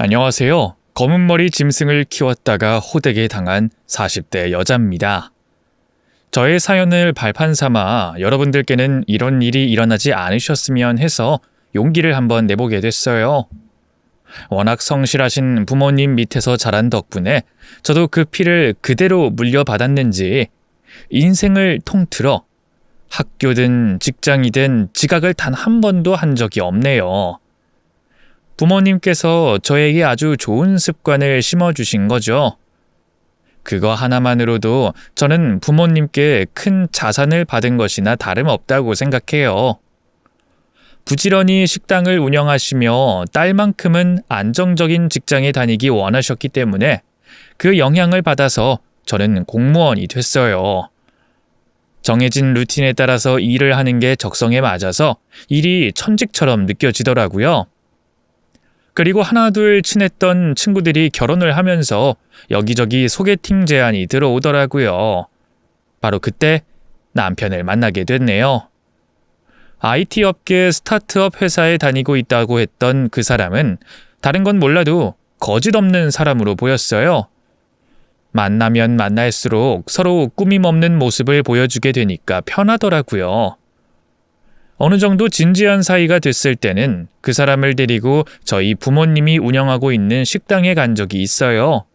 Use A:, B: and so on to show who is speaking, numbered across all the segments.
A: 안녕하세요. 검은머리 짐승을 키웠다가 호되게 당한 40대 여자입니다. 저의 사연을 발판 삼아 여러분들께는 이런 일이 일어나지 않으셨으면 해서 용기를 한번 내보게 됐어요. 워낙 성실하신 부모님 밑에서 자란 덕분에 저도 그 피를 그대로 물려받았는지 인생을 통틀어 학교든 직장이든 지각을 단 한 번도 한 적이 없네요. 부모님께서 저에게 아주 좋은 습관을 심어주신 거죠. 그거 하나만으로도 저는 부모님께 큰 자산을 받은 것이나 다름없다고 생각해요. 부지런히 식당을 운영하시며 딸만큼은 안정적인 직장에 다니기 원하셨기 때문에 그 영향을 받아서 저는 공무원이 됐어요. 정해진 루틴에 따라서 일을 하는 게 적성에 맞아서 일이 천직처럼 느껴지더라고요. 그리고 하나둘 친했던 친구들이 결혼을 하면서 여기저기 소개팅 제안이 들어오더라고요. 바로 그때 남편을 만나게 됐네요. IT 업계 스타트업 회사에 다니고 있다고 했던 그 사람은 다른 건 몰라도 거짓 없는 사람으로 보였어요. 만나면 만날수록 서로 꾸밈 없는 모습을 보여주게 되니까 편하더라고요. 어느 정도 진지한 사이가 됐을 때는 그 사람을 데리고 저희 부모님이 운영하고 있는 식당에 간 적이 있어요.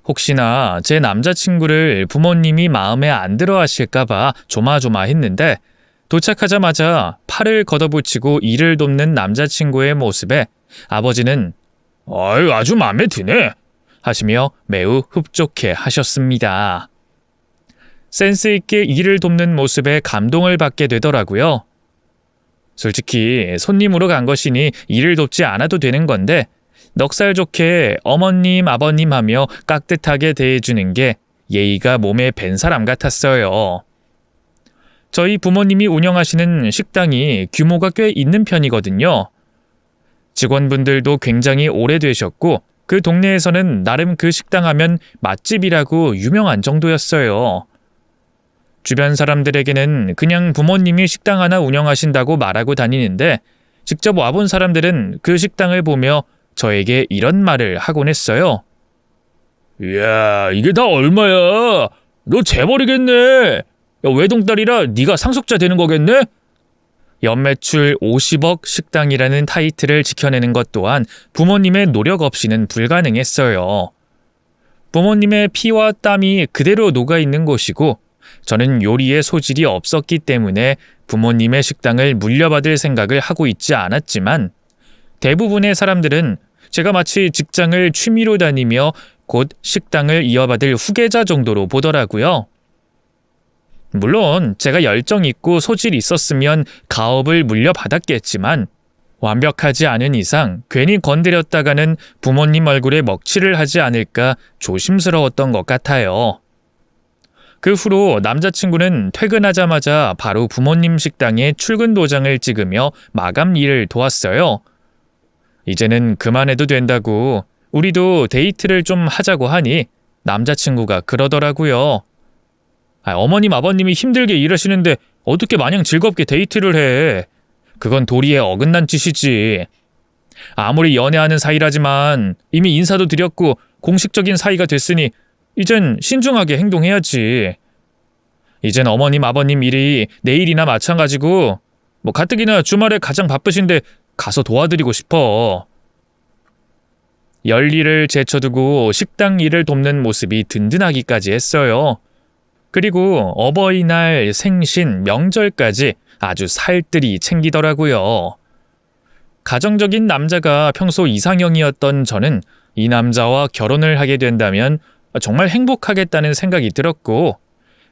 A: 혹시나 제 남자친구를 부모님이 마음에 안 들어 하실까봐 조마조마했는데 도착하자마자 팔을 걷어붙이고 일을 돕는 남자친구의 모습에 아버지는 "아유, 아주 마음에 드네" 하시며 매우 흡족해 하셨습니다. 센스 있게 일을 돕는 모습에 감동을 받게 되더라고요. 솔직히 손님으로 간 것이니 일을 돕지 않아도 되는 건데 넉살 좋게 어머님, 아버님 하며 깍듯하게 대해주는 게 예의가 몸에 밴 사람 같았어요. 저희 부모님이 운영하시는 식당이 규모가 꽤 있는 편이거든요. 직원분들도 굉장히 오래되셨고 그 동네에서는 나름 그 식당 하면 맛집이라고 유명한 정도였어요. 주변 사람들에게는 그냥 부모님이 식당 하나 운영하신다고 말하고 다니는데 직접 와본 사람들은 그 식당을 보며 저에게 이런 말을 하곤 했어요. "이야, 이게 다 얼마야? 너 재벌이겠네. 외동딸이라 네가 상속자 되는 거겠네?" 연매출 50억 식당이라는 타이틀을 지켜내는 것 또한 부모님의 노력 없이는 불가능했어요. 부모님의 피와 땀이 그대로 녹아있는 곳이고 저는 요리에 소질이 없었기 때문에 부모님의 식당을 물려받을 생각을 하고 있지 않았지만 대부분의 사람들은 제가 마치 직장을 취미로 다니며 곧 식당을 이어받을 후계자 정도로 보더라고요. 물론 제가 열정 있고 소질이 있었으면 가업을 물려받았겠지만 완벽하지 않은 이상 괜히 건드렸다가는 부모님 얼굴에 먹칠을 하지 않을까 조심스러웠던 것 같아요. 그 후로 남자친구는 퇴근하자마자 바로 부모님 식당에 출근 도장을 찍으며 마감 일을 도왔어요. 이제는 그만해도 된다고 우리도 데이트를 좀 하자고 하니 남자친구가 그러더라고요. 어머님, 아버님이 힘들게 일하시는데 어떻게 마냥 즐겁게 데이트를 해. 그건 도리에 어긋난 짓이지. 아무리 연애하는 사이라지만 이미 인사도 드렸고 공식적인 사이가 됐으니 이젠 신중하게 행동해야지. 이젠 어머님, 아버님 일이 내일이나 마찬가지고 가뜩이나 주말에 가장 바쁘신데 가서 도와드리고 싶어. 열일을 제쳐두고 식당 일을 돕는 모습이 든든하기까지 했어요. 그리고 어버이날, 생신, 명절까지 아주 살뜰히 챙기더라고요. 가정적인 남자가 평소 이상형이었던 저는 이 남자와 결혼을 하게 된다면 정말 행복하겠다는 생각이 들었고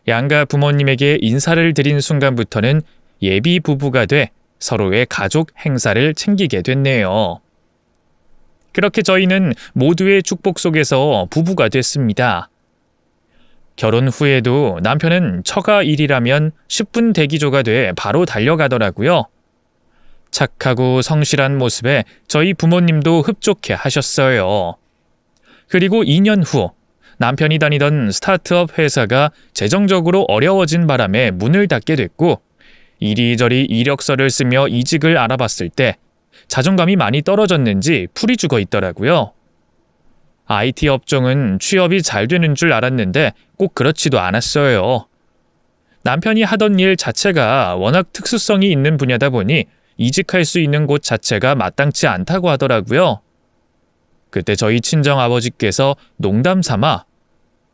A: 양가 부모님에게 인사를 드린 순간부터는 예비 부부가 돼 서로의 가족 행사를 챙기게 됐네요. 그렇게 저희는 모두의 축복 속에서 부부가 됐습니다. 결혼 후에도 남편은 처가 일이라면 10분 대기조가 돼 바로 달려가더라고요. 착하고 성실한 모습에 저희 부모님도 흡족해 하셨어요. 그리고 2년 후 남편이 다니던 스타트업 회사가 재정적으로 어려워진 바람에 문을 닫게 됐고 이리저리 이력서를 쓰며 이직을 알아봤을 때 자존감이 많이 떨어졌는지 풀이 죽어 있더라고요. IT 업종은 취업이 잘 되는 줄 알았는데 꼭 그렇지도 않았어요. 남편이 하던 일 자체가 워낙 특수성이 있는 분야다 보니 이직할 수 있는 곳 자체가 마땅치 않다고 하더라고요. 그때 저희 친정아버지께서 농담 삼아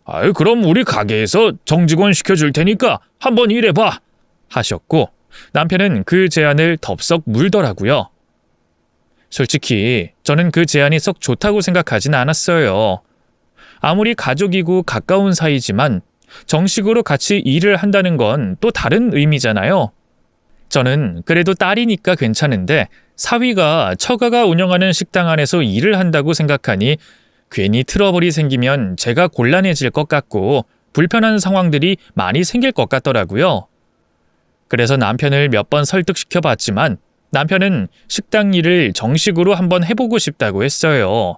A: "아유, 그럼 우리 가게에서 정직원 시켜줄 테니까 한번 일해봐" 하셨고 남편은 그 제안을 덥석 물더라고요. 솔직히 저는 그 제안이 썩 좋다고 생각하진 않았어요. 아무리 가족이고 가까운 사이지만 정식으로 같이 일을 한다는 건 또 다른 의미잖아요. 저는 그래도 딸이니까 괜찮은데 사위가 처가가 운영하는 식당 안에서 일을 한다고 생각하니 괜히 트러블이 생기면 제가 곤란해질 것 같고 불편한 상황들이 많이 생길 것 같더라고요. 그래서 남편을 몇 번 설득시켜 봤지만 남편은 식당 일을 정식으로 한번 해보고 싶다고 했어요.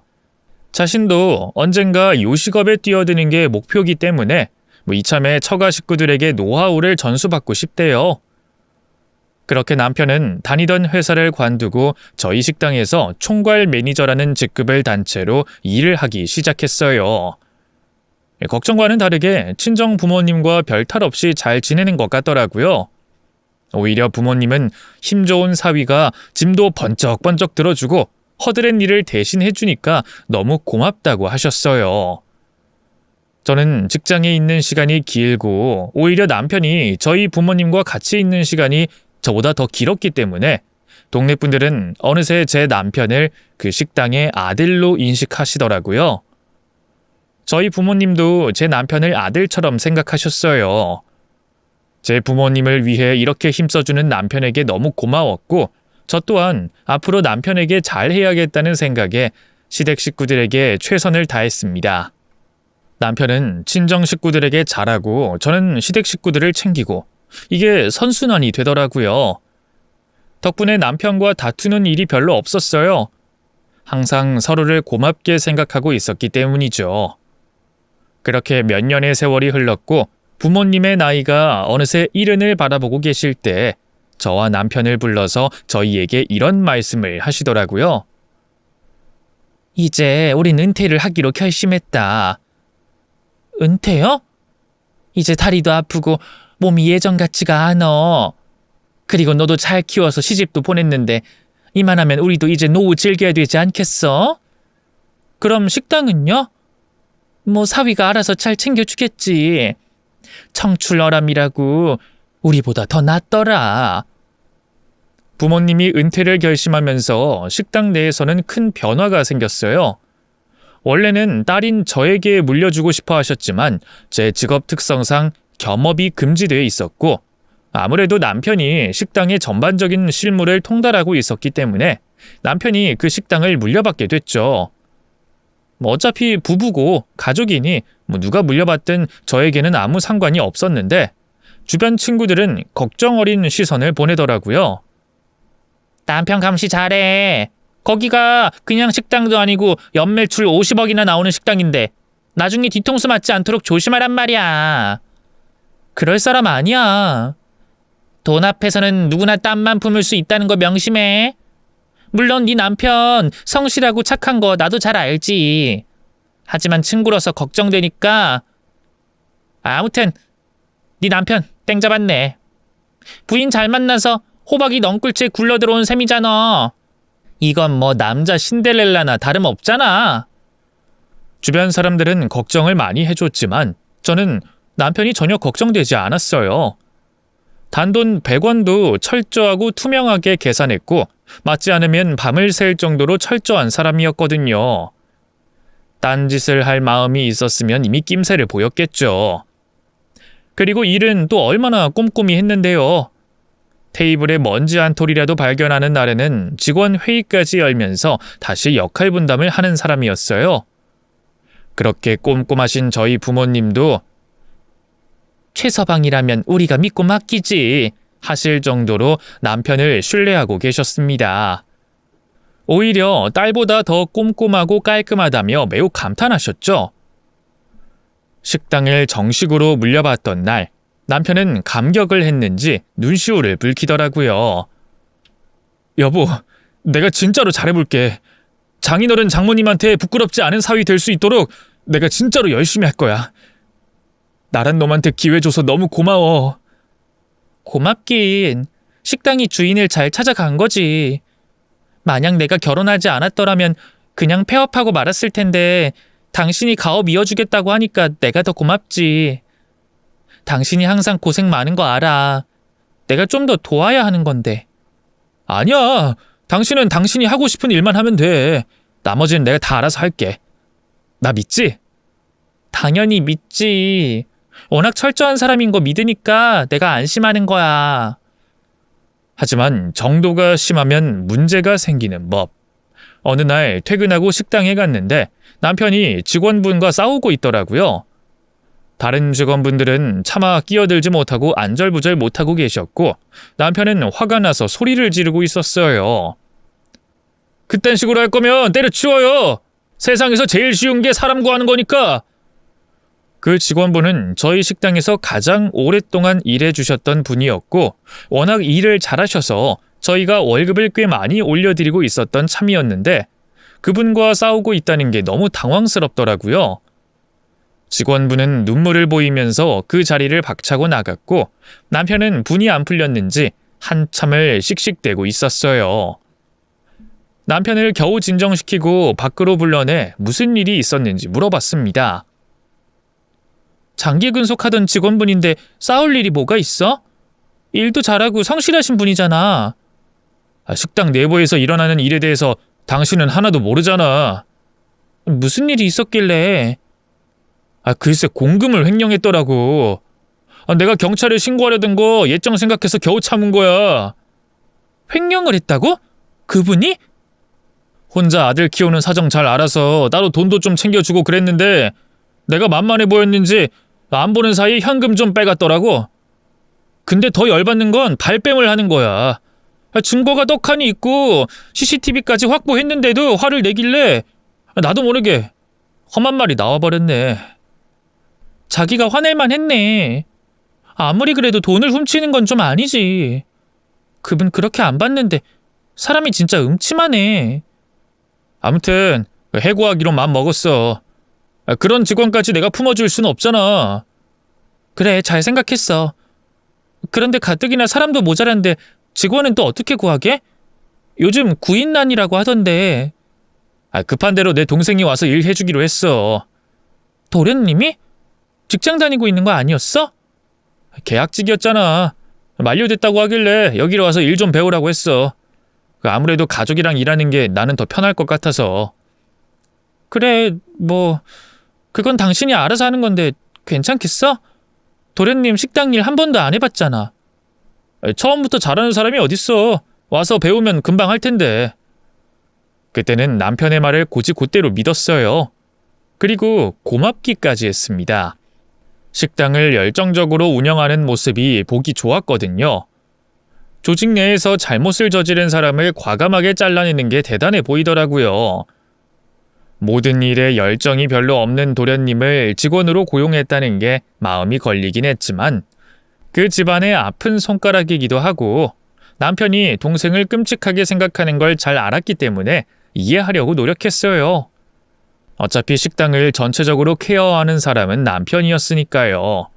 A: 자신도 언젠가 요식업에 뛰어드는 게 목표이기 때문에 이참에 처가 식구들에게 노하우를 전수받고 싶대요. 그렇게 남편은 다니던 회사를 관두고 저희 식당에서 총괄 매니저라는 직급을 단 채로 일을 하기 시작했어요. 걱정과는 다르게 친정 부모님과 별 탈 없이 잘 지내는 것 같더라고요. 오히려 부모님은 힘 좋은 사위가 짐도 번쩍번쩍 들어주고 허드렛 일을 대신 해주니까 너무 고맙다고 하셨어요. 저는 직장에 있는 시간이 길고 오히려 남편이 저희 부모님과 같이 있는 시간이 저보다 더 길었기 때문에 동네 분들은 어느새 제 남편을 그 식당의 아들로 인식하시더라고요. 저희 부모님도 제 남편을 아들처럼 생각하셨어요. 제 부모님을 위해 이렇게 힘써주는 남편에게 너무 고마웠고 저 또한 앞으로 남편에게 잘해야겠다는 생각에 시댁 식구들에게 최선을 다했습니다. 남편은 친정 식구들에게 잘하고 저는 시댁 식구들을 챙기고 이게 선순환이 되더라고요. 덕분에 남편과 다투는 일이 별로 없었어요. 항상 서로를 고맙게 생각하고 있었기 때문이죠. 그렇게 몇 년의 세월이 흘렀고 부모님의 나이가 어느새 이른을 바라보고 계실 때 저와 남편을 불러서 저희에게 이런 말씀을 하시더라고요. "이제 우린 은퇴를 하기로 결심했다." "은퇴요? 이제 다리도 아프고 몸이 예전 같지가 않어. 그리고 너도 잘 키워서 시집도 보냈는데 이만하면 우리도 이제 노후 즐겨야 되지 않겠어? 그럼 식당은요? 사위가 알아서 잘 챙겨주겠지. 청출어람이라고 우리보다 더 낫더라." 부모님이 은퇴를 결심하면서 식당 내에서는 큰 변화가 생겼어요. 원래는 딸인 저에게 물려주고 싶어 하셨지만 제 직업 특성상 겸업이 금지되어 있었고 아무래도 남편이 식당의 전반적인 실무를 통달하고 있었기 때문에 남편이 그 식당을 물려받게 됐죠. 어차피 부부고 가족이니 누가 물려받든 저에게는 아무 상관이 없었는데 주변 친구들은 걱정 어린 시선을 보내더라고요. "남편 감시 잘해. 거기가 그냥 식당도 아니고 연매출 50억이나 나오는 식당인데 나중에 뒤통수 맞지 않도록 조심하란 말이야. 그럴 사람 아니야. 돈 앞에서는 누구나 땀만 품을 수 있다는 거 명심해. 물론 네 남편 성실하고 착한 거 나도 잘 알지. 하지만 친구로서 걱정되니까. 아무튼 네 남편 땡 잡았네. 부인 잘 만나서 호박이 넝쿨째 굴러들어온 셈이잖아. 이건 남자 신데렐라나 다름없잖아." 주변 사람들은 걱정을 많이 해줬지만 저는 남편이 전혀 걱정되지 않았어요. 단돈 100원도 철저하고 투명하게 계산했고 맞지 않으면 밤을 샐 정도로 철저한 사람이었거든요. 딴짓을 할 마음이 있었으면 이미 낌새를 보였겠죠. 그리고 일은 또 얼마나 꼼꼼히 했는데요. 테이블에 먼지 한 톨이라도 발견하는 날에는 직원 회의까지 열면서 다시 역할 분담을 하는 사람이었어요. 그렇게 꼼꼼하신 저희 부모님도 "최서방이라면 우리가 믿고 맡기지" 하실 정도로 남편을 신뢰하고 계셨습니다. 오히려 딸보다 더 꼼꼼하고 깔끔하다며 매우 감탄하셨죠. 식당을 정식으로 물려받던 날 남편은 감격을 했는지 눈시울을 붉히더라고요. "여보, 내가 진짜로 잘해볼게. 장인어른 장모님한테 부끄럽지 않은 사위 될 수 있도록 내가 진짜로 열심히 할 거야. 나란 놈한테 기회 줘서 너무 고마워. 고맙긴. 식당이 주인을 잘 찾아간 거지. 만약 내가 결혼하지 않았더라면 그냥 폐업하고 말았을 텐데 당신이 가업 이어주겠다고 하니까 내가 더 고맙지. 당신이 항상 고생 많은 거 알아. 내가 좀 더 도와야 하는 건데. 아니야. 당신은 당신이 하고 싶은 일만 하면 돼. 나머지는 내가 다 알아서 할게. 나 믿지? 당연히 믿지. 워낙 철저한 사람인 거 믿으니까 내가 안심하는 거야. 하지만 정도가 심하면 문제가 생기는 법. 어느 날 퇴근하고 식당에 갔는데 남편이 직원분과 싸우고 있더라고요. 다른 직원분들은 차마 끼어들지 못하고 안절부절 못하고 계셨고 남편은 화가 나서 소리를 지르고 있었어요. 그딴 식으로 할 거면 때려치워요. 세상에서 제일 쉬운 게 사람 구하는 거니까. 그 직원분은 저희 식당에서 가장 오랫동안 일해주셨던 분이었고 워낙 일을 잘하셔서 저희가 월급을 꽤 많이 올려드리고 있었던 참이었는데 그분과 싸우고 있다는 게 너무 당황스럽더라고요. 직원분은 눈물을 보이면서 그 자리를 박차고 나갔고 남편은 분이 안 풀렸는지 한참을 씩씩대고 있었어요. 남편을 겨우 진정시키고 밖으로 불러내 무슨 일이 있었는지 물어봤습니다. 장기 근속하던 직원분인데 싸울 일이 뭐가 있어? 일도 잘하고 성실하신 분이잖아. 식당 내부에서 일어나는 일에 대해서 당신은 하나도 모르잖아. 무슨 일이 있었길래? 글쎄 공금을 횡령했더라고. 내가 경찰에 신고하려던 거 예정 생각해서 겨우 참은 거야. 횡령을 했다고? 그분이? 혼자 아들 키우는 사정 잘 알아서 따로 돈도 좀 챙겨주고 그랬는데 내가 만만해 보였는지 안 보는 사이 현금 좀 빼갔더라고. 근데 더 열받는 건 발뺌을 하는 거야. 증거가 떡하니 있고 CCTV까지 확보했는데도 화를 내길래 나도 모르게 험한 말이 나와버렸네. 자기가 화낼만 했네. 아무리 그래도 돈을 훔치는 건 좀 아니지. 그분 그렇게 안 봤는데 사람이 진짜 음침하네. 아무튼 해고하기로 마음 먹었어. 그런 직원까지 내가 품어줄 수는 없잖아. 그래, 잘 생각했어. 그런데 가뜩이나 사람도 모자란데 직원은 또 어떻게 구하게? 요즘 구인난이라고 하던데. 급한 대로 내 동생이 와서 일 해주기로 했어. 도련님이? 직장 다니고 있는 거 아니었어? 계약직이었잖아. 만료됐다고 하길래 여기로 와서 일 좀 배우라고 했어. 아무래도 가족이랑 일하는 게 나는 더 편할 것 같아서. 그래, 뭐 그건 당신이 알아서 하는 건데 괜찮겠어? 도련님 식당 일 한 번도 안 해봤잖아. 처음부터 잘하는 사람이 어딨어. 와서 배우면 금방 할 텐데. 그때는 남편의 말을 곧이곧대로 믿었어요. 그리고 고맙기까지 했습니다. 식당을 열정적으로 운영하는 모습이 보기 좋았거든요. 조직 내에서 잘못을 저지른 사람을 과감하게 잘라내는 게 대단해 보이더라고요. 모든 일에 열정이 별로 없는 도련님을 직원으로 고용했다는 게 마음이 걸리긴 했지만 그 집안의 아픈 손가락이기도 하고 남편이 동생을 끔찍하게 생각하는 걸 잘 알았기 때문에 이해하려고 노력했어요. 어차피 식당을 전체적으로 케어하는 사람은 남편이었으니까요.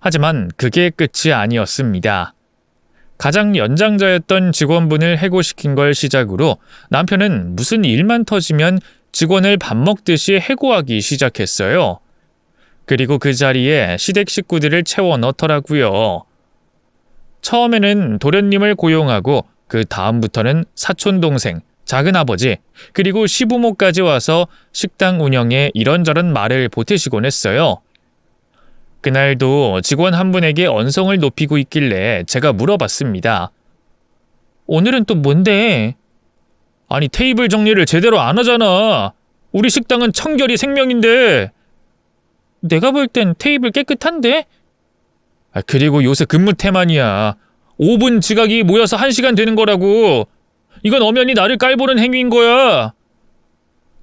A: 하지만 그게 끝이 아니었습니다. 가장 연장자였던 직원분을 해고시킨 걸 시작으로 남편은 무슨 일만 터지면 직원을 밥 먹듯이 해고하기 시작했어요. 그리고 그 자리에 시댁 식구들을 채워 넣더라고요. 처음에는 도련님을 고용하고 그 다음부터는 사촌동생, 작은아버지, 그리고 시부모까지 와서 식당 운영에 이런저런 말을 보태시곤 했어요. 그날도 직원 한 분에게 언성을 높이고 있길래 제가 물어봤습니다. 오늘은 또 뭔데? 아니 테이블 정리를 제대로 안 하잖아. 우리 식당은 청결이 생명인데. 내가 볼 땐 테이블 깨끗한데? 그리고 요새 근무 태만이야. 5분 지각이 모여서 1시간 되는 거라고. 이건 엄연히 나를 깔보는 행위인 거야.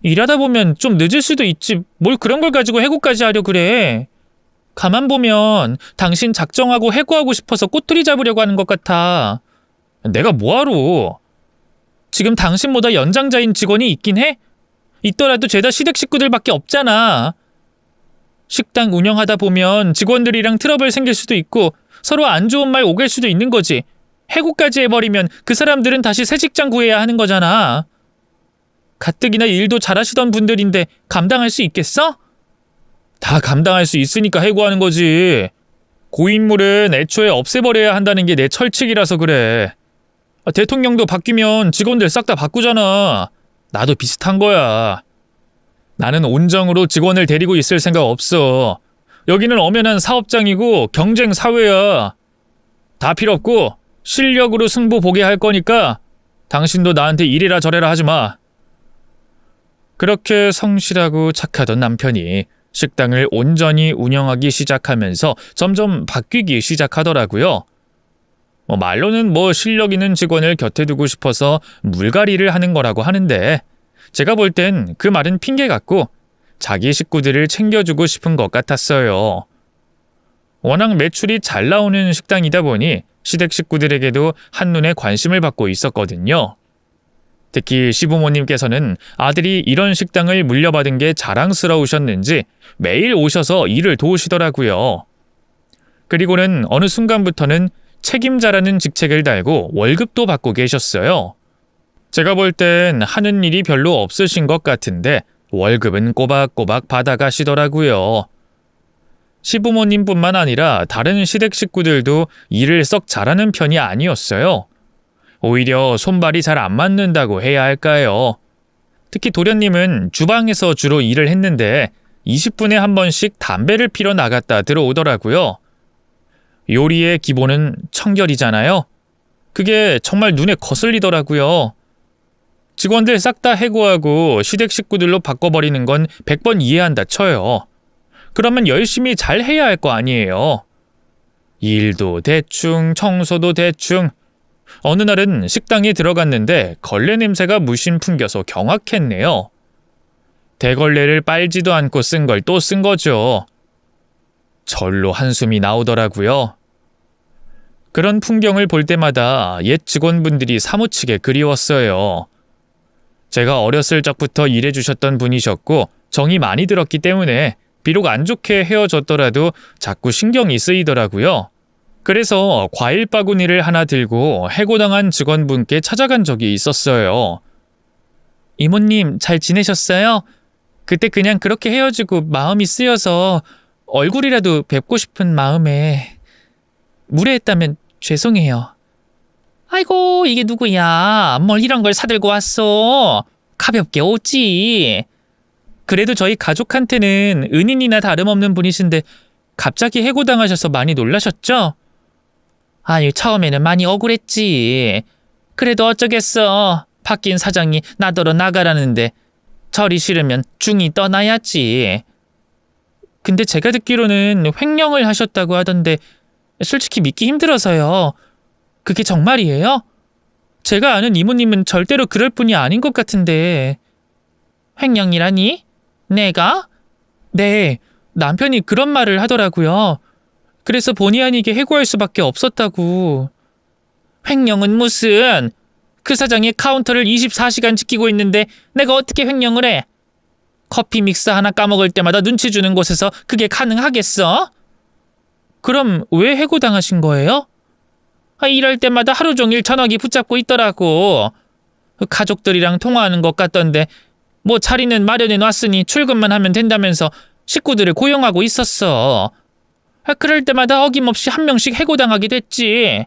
A: 일하다 보면 좀 늦을 수도 있지. 뭘 그런 걸 가지고 해고까지 하려 그래. 가만 보면 당신 작정하고 해고하고 싶어서 꼬투리 잡으려고 하는 것 같아. 내가 뭐하러. 지금 당신보다 연장자인 직원이 있긴 해? 있더라도 죄다 시댁 식구들밖에 없잖아. 식당 운영하다 보면 직원들이랑 트러블 생길 수도 있고 서로 안 좋은 말 오갈 수도 있는 거지. 해고까지 해버리면 그 사람들은 다시 새 직장 구해야 하는 거잖아. 가뜩이나 일도 잘하시던 분들인데 감당할 수 있겠어? 다 감당할 수 있으니까 해고하는 거지. 고인물은 애초에 없애버려야 한다는 게 내 철칙이라서 그래. 대통령도 바뀌면 직원들 싹 다 바꾸잖아. 나도 비슷한 거야. 나는 온정으로 직원을 데리고 있을 생각 없어. 여기는 엄연한 사업장이고 경쟁 사회야. 다 필요 없고 실력으로 승부 보게 할 거니까 당신도 나한테 이래라 저래라 하지 마. 그렇게 성실하고 착하던 남편이 식당을 온전히 운영하기 시작하면서 점점 바뀌기 시작하더라고요. 말로는 실력 있는 직원을 곁에 두고 싶어서 물갈이를 하는 거라고 하는데 제가 볼 땐 그 말은 핑계 같고 자기 식구들을 챙겨주고 싶은 것 같았어요. 워낙 매출이 잘 나오는 식당이다 보니 시댁 식구들에게도 한눈에 관심을 받고 있었거든요. 특히 시부모님께서는 아들이 이런 식당을 물려받은 게 자랑스러우셨는지 매일 오셔서 일을 도우시더라고요. 그리고는 어느 순간부터는 책임자라는 직책을 달고 월급도 받고 계셨어요. 제가 볼 땐 하는 일이 별로 없으신 것 같은데 월급은 꼬박꼬박 받아가시더라고요. 시부모님뿐만 아니라 다른 시댁 식구들도 일을 썩 잘하는 편이 아니었어요. 오히려 손발이 잘 안 맞는다고 해야 할까요? 특히 도련님은 주방에서 주로 일을 했는데 20분에 한 번씩 담배를 피러 나갔다 들어오더라고요. 요리의 기본은 청결이잖아요. 그게 정말 눈에 거슬리더라고요. 직원들 싹 다 해고하고 시댁 식구들로 바꿔버리는 건 100번 이해한다 쳐요. 그러면 열심히 잘 해야 할 거 아니에요. 일도 대충, 청소도 대충. 어느 날은 식당에 들어갔는데 걸레 냄새가 무심 풍겨서 경악했네요. 대걸레를 빨지도 않고 쓴 걸 또 쓴 거죠. 절로 한숨이 나오더라고요. 그런 풍경을 볼 때마다 옛 직원분들이 사무치게 그리웠어요. 제가 어렸을 적부터 일해주셨던 분이셨고 정이 많이 들었기 때문에 비록 안 좋게 헤어졌더라도 자꾸 신경이 쓰이더라고요. 그래서 과일 바구니를 하나 들고 해고당한 직원분께 찾아간 적이 있었어요. 이모님 잘 지내셨어요? 그때 그냥 그렇게 헤어지고 마음이 쓰여서 얼굴이라도 뵙고 싶은 마음에 무례했다면 죄송해요. 아이고 이게 누구야? 뭘 이런 걸 사들고 왔어? 가볍게 오지. 그래도 저희 가족한테는 은인이나 다름없는 분이신데 갑자기 해고당하셔서 많이 놀라셨죠? 아니 처음에는 많이 억울했지. 그래도 어쩌겠어. 바뀐 사장이 나더러 나가라는데 저리 싫으면 중이 떠나야지. 근데 제가 듣기로는 횡령을 하셨다고 하던데 솔직히 믿기 힘들어서요. 그게 정말이에요? 제가 아는 이모님은 절대로 그럴 분이 아닌 것 같은데. 횡령이라니? 내가? 네, 남편이 그런 말을 하더라고요. 그래서 본의 아니게 해고할 수밖에 없었다고. 횡령은 무슨? 그 사장이 카운터를 24시간 지키고 있는데 내가 어떻게 횡령을 해? 커피 믹스 하나 까먹을 때마다 눈치 주는 곳에서 그게 가능하겠어? 그럼 왜 해고당하신 거예요? 이럴 때마다 하루 종일 전화기 붙잡고 있더라고. 가족들이랑 통화하는 것 같던데 뭐 자리는 마련해 놨으니 출근만 하면 된다면서 식구들을 고용하고 있었어. 그럴 때마다 어김없이 한 명씩 해고당하게 됐지.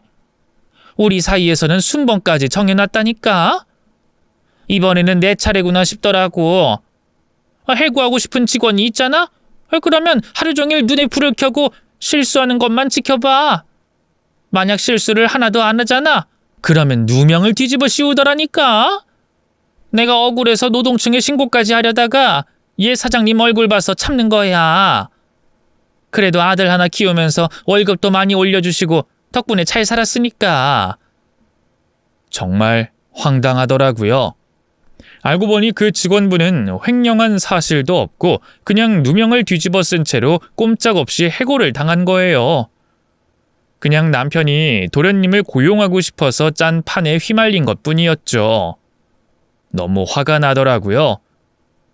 A: 우리 사이에서는 순번까지 정해놨다니까. 이번에는 내 차례구나 싶더라고. 해고하고 싶은 직원이 있잖아? 그러면 하루 종일 눈에 불을 켜고 실수하는 것만 지켜봐. 만약 실수를 하나도 안 하잖아? 그러면 누명을 뒤집어 씌우더라니까. 내가 억울해서 노동청에 신고까지 하려다가 얘 사장님 얼굴 봐서 참는 거야. 그래도 아들 하나 키우면서 월급도 많이 올려주시고 덕분에 잘 살았으니까. 정말 황당하더라고요. 알고 보니 그 직원분은 횡령한 사실도 없고 그냥 누명을 뒤집어 쓴 채로 꼼짝없이 해고를 당한 거예요. 그냥 남편이 도련님을 고용하고 싶어서 짠 판에 휘말린 것뿐이었죠. 너무 화가 나더라고요.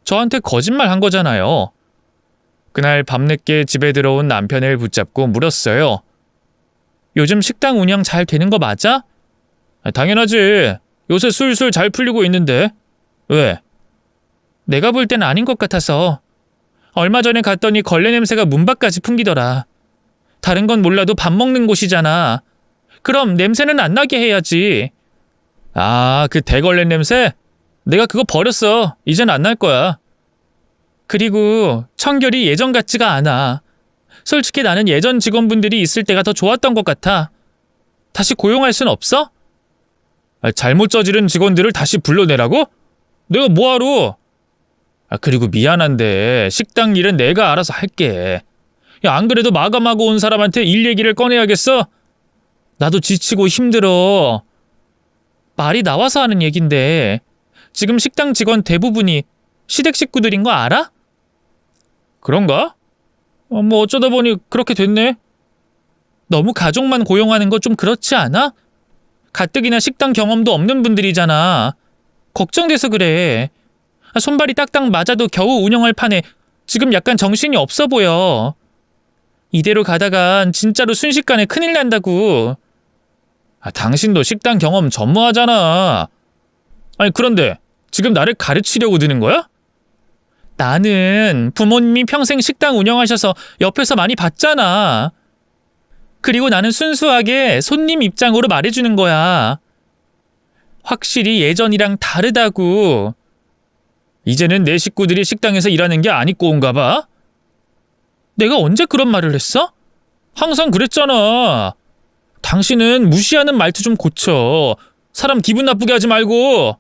A: 저한테 거짓말 한 거잖아요. 그날 밤늦게 집에 들어온 남편을 붙잡고 물었어요. 요즘 식당 운영 잘 되는 거 맞아? 당연하지. 요새 술술 잘 풀리고 있는데. 왜? 내가 볼 땐 아닌 것 같아서. 얼마 전에 갔더니 걸레 냄새가 문 밖까지 풍기더라. 다른 건 몰라도 밥 먹는 곳이잖아. 그럼 냄새는 안 나게 해야지. 아, 그 대걸레 냄새? 내가 그거 버렸어. 이젠 안 날 거야. 그리고 청결이 예전 같지가 않아. 솔직히 나는 예전 직원분들이 있을 때가 더 좋았던 것 같아. 다시 고용할 순 없어? 잘못 저지른 직원들을 다시 불러내라고? 내가 뭐하러? 그리고 미안한데 식당 일은 내가 알아서 할게. 야, 안 그래도 마감하고 온 사람한테 일 얘기를 꺼내야겠어? 나도 지치고 힘들어. 말이 나와서 하는 얘긴데 지금 식당 직원 대부분이 시댁 식구들인 거 알아? 그런가? 뭐 어쩌다 보니 그렇게 됐네. 너무 가족만 고용하는 거 좀 그렇지 않아? 가뜩이나 식당 경험도 없는 분들이잖아. 걱정돼서 그래. 손발이 딱딱 맞아도 겨우 운영할 판에 지금 약간 정신이 없어 보여. 이대로 가다간 진짜로 순식간에 큰일 난다고. 당신도 식당 경험 전무하잖아. 아니 그런데 지금 나를 가르치려고 드는 거야? 나는 부모님이 평생 식당 운영하셔서 옆에서 많이 봤잖아. 그리고 나는 순수하게 손님 입장으로 말해주는 거야. 확실히 예전이랑 다르다고. 이제는 내 식구들이 식당에서 일하는 게 안 입고 온가 봐? 내가 언제 그런 말을 했어? 항상 그랬잖아. 당신은 무시하는 말투 좀 고쳐. 사람 기분 나쁘게 하지 말고.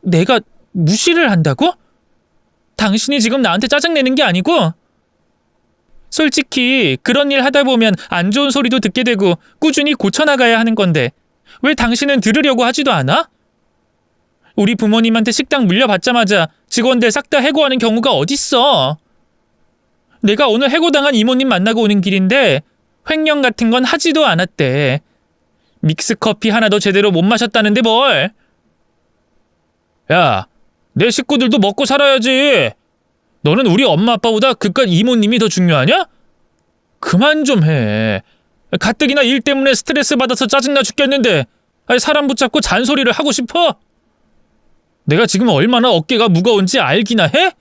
A: 내가 무시를 한다고? 당신이 지금 나한테 짜증내는 게 아니고? 솔직히 그런 일 하다 보면 안 좋은 소리도 듣게 되고 꾸준히 고쳐나가야 하는 건데 왜 당신은 들으려고 하지도 않아? 우리 부모님한테 식당 물려받자마자 직원들 싹 다 해고하는 경우가 어딨어? 내가 오늘 해고당한 이모님 만나고 오는 길인데 횡령 같은 건 하지도 않았대. 믹스커피 하나도 제대로 못 마셨다는데 뭘? 야, 내 식구들도 먹고 살아야지. 너는 우리 엄마 아빠보다 그깟 이모님이 더 중요하냐? 그만 좀 해. 가뜩이나 일 때문에 스트레스 받아서 짜증나 죽겠는데 사람 붙잡고 잔소리를 하고 싶어? 내가 지금 얼마나 어깨가 무거운지 알기나 해?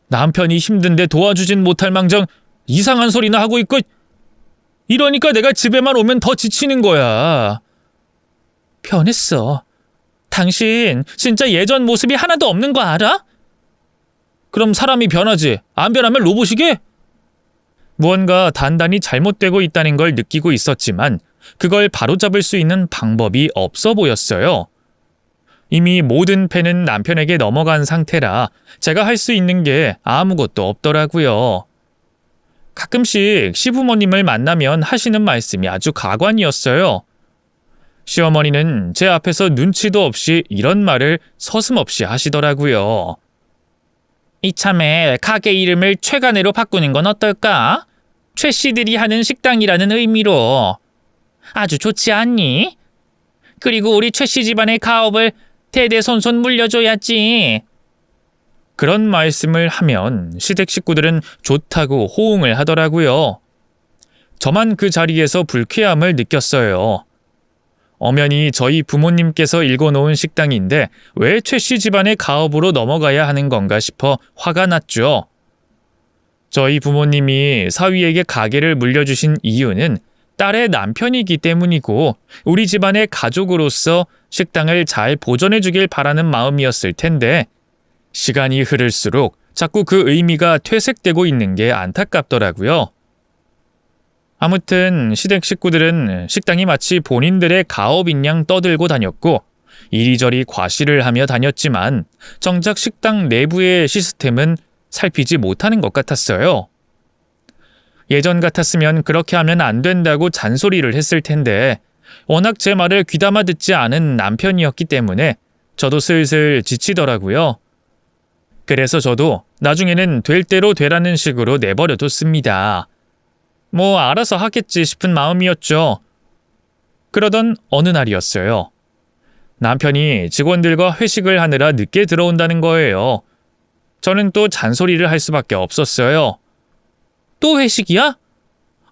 A: 남편이 힘든데 도와주진 못할 망정 이상한 소리나 하고 있고 이러니까 내가 집에만 오면 더 지치는 거야. 변했어. 당신 진짜 예전 모습이 하나도 없는 거 알아? 그럼 사람이 변하지. 안 변하면 로봇이게? 무언가 단단히 잘못되고 있다는 걸 느끼고 있었지만 그걸 바로잡을 수 있는 방법이 없어 보였어요. 이미 모든 패는 남편에게 넘어간 상태라 제가 할 수 있는 게 아무것도 없더라고요. 가끔씩 시부모님을 만나면 하시는 말씀이 아주 가관이었어요. 시어머니는 제 앞에서 눈치도 없이 이런 말을 서슴없이 하시더라고요. 이참에 가게 이름을 최간애로 바꾸는 건 어떨까? 최 씨들이 하는 식당이라는 의미로. 아주 좋지 않니? 그리고 우리 최 씨 집안의 가업을 대대손손 물려줘야지. 그런 말씀을 하면 시댁 식구들은 좋다고 호응을 하더라고요. 저만 그 자리에서 불쾌함을 느꼈어요. 엄연히 저희 부모님께서 일궈놓은 식당인데 왜 최 씨 집안의 가업으로 넘어가야 하는 건가 싶어 화가 났죠. 저희 부모님이 사위에게 가게를 물려주신 이유는 딸의 남편이기 때문이고 우리 집안의 가족으로서 식당을 잘 보존해 주길 바라는 마음이었을 텐데 시간이 흐를수록 자꾸 그 의미가 퇴색되고 있는 게 안타깝더라고요. 아무튼 시댁 식구들은 식당이 마치 본인들의 가업인 양 떠들고 다녔고 이리저리 과시를 하며 다녔지만 정작 식당 내부의 시스템은 살피지 못하는 것 같았어요. 예전 같았으면 그렇게 하면 안 된다고 잔소리를 했을 텐데 워낙 제 말을 귀담아 듣지 않은 남편이었기 때문에 저도 슬슬 지치더라고요. 그래서 저도 나중에는 될 대로 되라는 식으로 내버려뒀습니다. 뭐 알아서 하겠지 싶은 마음이었죠. 그러던 어느 날이었어요. 남편이 직원들과 회식을 하느라 늦게 들어온다는 거예요. 저는 또 잔소리를 할 수밖에 없었어요. 또 회식이야?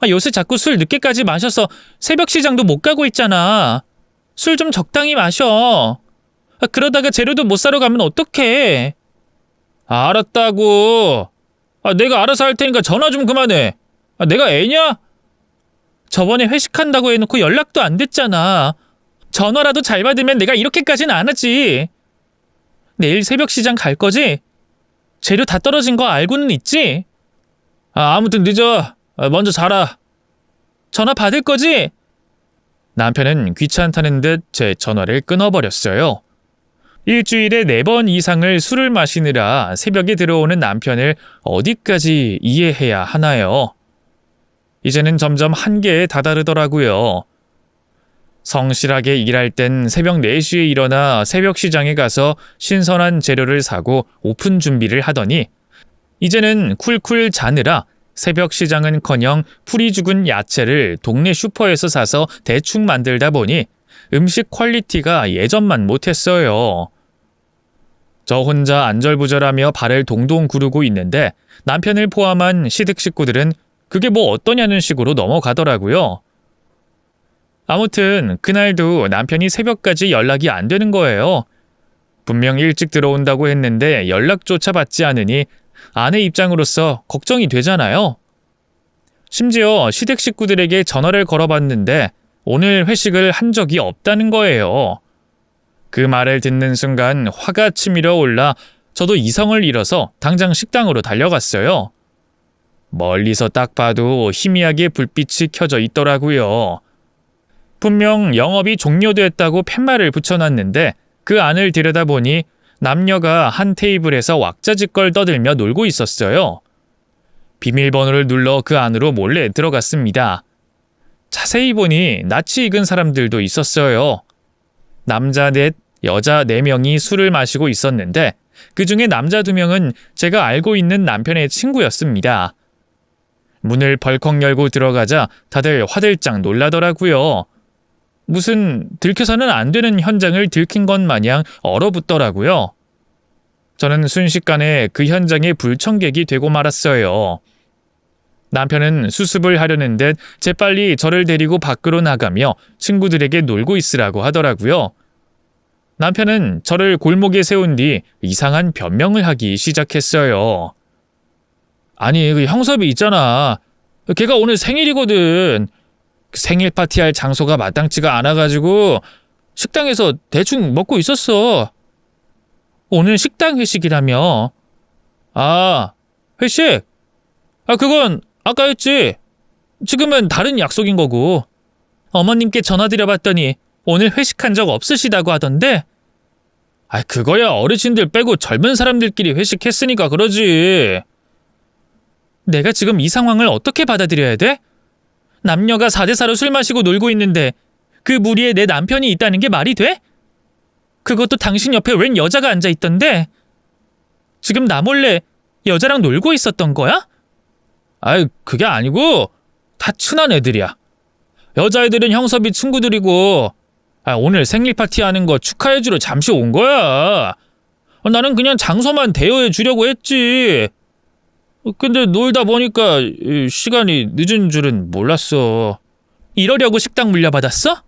A: 요새 자꾸 술 늦게까지 마셔서 새벽 시장도 못 가고 있잖아. 술 좀 적당히 마셔. 그러다가 재료도 못 사러 가면 어떡해. 알았다고. 내가 알아서 할 테니까 전화 좀 그만해. 내가 애냐? 저번에 회식한다고 해놓고 연락도 안 됐잖아. 전화라도 잘 받으면 내가 이렇게까지는 안 하지. 내일 새벽 시장 갈 거지? 재료 다 떨어진 거 알고는 있지? 아무튼 늦어. 먼저 자라. 전화 받을 거지? 남편은 귀찮다는 듯 제 전화를 끊어버렸어요. 일주일에 4번 이상을 술을 마시느라 새벽에 들어오는 남편을 어디까지 이해해야 하나요? 이제는 점점 한계에 다다르더라고요. 성실하게 일할 땐 새벽 4시에 일어나 새벽 시장에 가서 신선한 재료를 사고 오픈 준비를 하더니 이제는 쿨쿨 자느라 새벽 시장은커녕 풀이 죽은 야채를 동네 슈퍼에서 사서 대충 만들다 보니 음식 퀄리티가 예전만 못했어요. 저 혼자 안절부절하며 발을 동동 구르고 있는데 남편을 포함한 시댁 식구들은 그게 뭐 어떠냐는 식으로 넘어가더라고요. 아무튼 그날도 남편이 새벽까지 연락이 안 되는 거예요. 분명 일찍 들어온다고 했는데 연락조차 받지 않으니 아내 입장으로서 걱정이 되잖아요. 심지어 시댁 식구들에게 전화를 걸어봤는데 오늘 회식을 한 적이 없다는 거예요. 그 말을 듣는 순간 화가 치밀어 올라 저도 이성을 잃어서 당장 식당으로 달려갔어요. 멀리서 딱 봐도 희미하게 불빛이 켜져 있더라고요. 분명 영업이 종료됐다고 팻말을 붙여놨는데 그 안을 들여다보니 남녀가 한 테이블에서 왁자지껄 떠들며 놀고 있었어요. 비밀번호를 눌러 그 안으로 몰래 들어갔습니다. 자세히 보니 낯이 익은 사람들도 있었어요. 남자 4, 여자 4명이 술을 마시고 있었는데 그중에 남자 2명은 제가 알고 있는 남편의 친구였습니다. 문을 벌컥 열고 들어가자 다들 화들짝 놀라더라고요. 무슨 들켜서는 안 되는 현장을 들킨 것 마냥 얼어붙더라고요. 저는 순식간에 그 현장의 불청객이 되고 말았어요. 남편은 수습을 하려는 듯 재빨리 저를 데리고 밖으로 나가며 친구들에게 놀고 있으라고 하더라고요. 남편은 저를 골목에 세운 뒤 이상한 변명을 하기 시작했어요. 아니, 그 형섭이 있잖아. 걔가 오늘 생일이거든. 생일 파티할 장소가 마땅치가 않아가지고 식당에서 대충 먹고 있었어. 오늘 식당 회식이라며. 아, 회식? 그건 아까 했지. 지금은 다른 약속인 거고. 어머님께 전화드려봤더니 오늘 회식한 적 없으시다고 하던데. 그거야 어르신들 빼고 젊은 사람들끼리 회식했으니까 그러지. 내가 지금 이 상황을 어떻게 받아들여야 돼? 남녀가 4대4로 술 마시고 놀고 있는데 그 무리에 내 남편이 있다는 게 말이 돼? 그것도 당신 옆에 웬 여자가 앉아있던데? 지금 나 몰래 여자랑 놀고 있었던 거야? 그게 아니고 다 친한 애들이야. 여자애들은 형섭이 친구들이고 오늘 생일 파티하는 거 축하해주러 잠시 온 거야. 나는 그냥 장소만 대여해 주려고 했지. 근데 놀다 보니까 시간이 늦은 줄은 몰랐어. 이러려고 식당 물려받았어?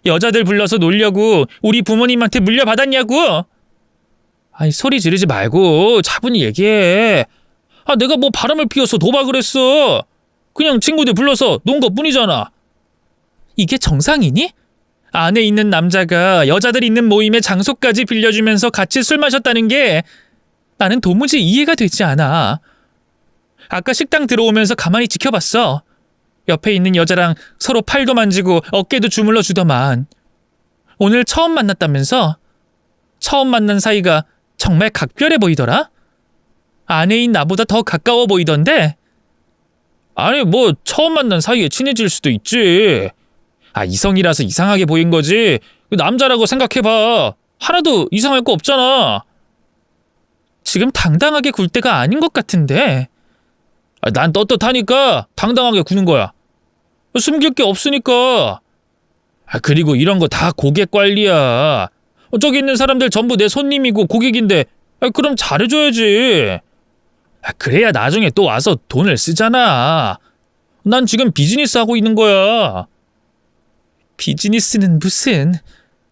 A: 여자들 불러서 놀려고 우리 부모님한테 물려받았냐고? 소리 지르지 말고 차분히 얘기해. 내가 뭐 바람을 피워서 도박을 했어. 그냥 친구들 불러서 논 것뿐이잖아. 이게 정상이니? 안에 있는 남자가 여자들 있는 모임의 장소까지 빌려주면서 같이 술 마셨다는 게 나는 도무지 이해가 되지 않아. 아까 식당 들어오면서 가만히 지켜봤어. 옆에 있는 여자랑 서로 팔도 만지고 어깨도 주물러 주더만. 오늘 처음 만났다면서? 처음 만난 사이가 정말 각별해 보이더라? 아내인 나보다 더 가까워 보이던데? 뭐 처음 만난 사이에 친해질 수도 있지. 이성이라서 이상하게 보인 거지. 남자라고 생각해봐. 하나도 이상할 거 없잖아. 지금 당당하게 굴 때가 아닌 것 같은데. 난 떳떳하니까 당당하게 구는 거야. 숨길 게 없으니까. 그리고 이런 거 다 고객 관리야. 저기 있는 사람들 전부 내 손님이고 고객인데 그럼 잘해줘야지. 그래야 나중에 또 와서 돈을 쓰잖아. 난 지금 비즈니스 하고 있는 거야. 비즈니스는 무슨.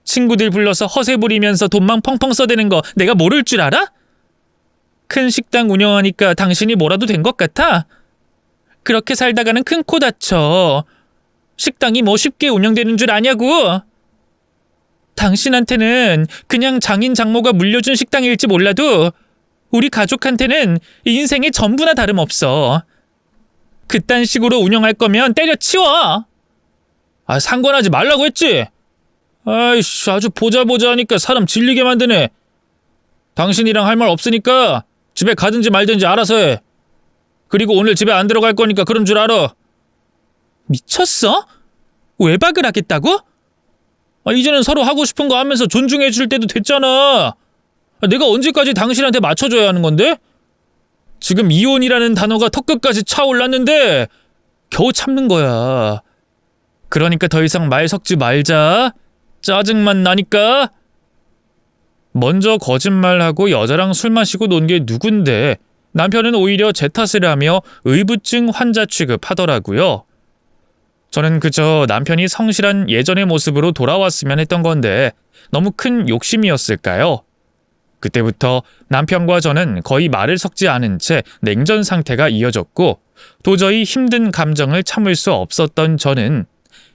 A: 친구들 불러서 허세 부리면서 돈만 펑펑 써대는 거 내가 모를 줄 알아? 큰 식당 운영하니까 당신이 뭐라도 된 것 같아? 그렇게 살다가는 큰 코 다쳐. 식당이 뭐 쉽게 운영되는 줄 아냐고. 당신한테는 그냥 장인 장모가 물려준 식당일지 몰라도 우리 가족한테는 인생의 전부나 다름없어. 그딴 식으로 운영할 거면 때려치워. 상관하지 말라고 했지? 아이씨, 아주 보자 하니까 사람 질리게 만드네. 당신이랑 할 말 없으니까 집에 가든지 말든지 알아서 해. 그리고 오늘 집에 안 들어갈 거니까 그런 줄 알아. 미쳤어? 외박을 하겠다고? 이제는 서로 하고 싶은 거 하면서 존중해 줄 때도 됐잖아. 내가 언제까지 당신한테 맞춰줘야 하는 건데? 지금 이혼이라는 단어가 턱끝까지 차올랐는데 겨우 참는 거야. 그러니까 더 이상 말 섞지 말자. 짜증만 나니까. 먼저 거짓말하고 여자랑 술 마시고 논 게 누군데 남편은 오히려 제 탓을 하며 의부증 환자 취급하더라고요. 저는 그저 남편이 성실한 예전의 모습으로 돌아왔으면 했던 건데 너무 큰 욕심이었을까요? 그때부터 남편과 저는 거의 말을 섞지 않은 채 냉전 상태가 이어졌고 도저히 힘든 감정을 참을 수 없었던 저는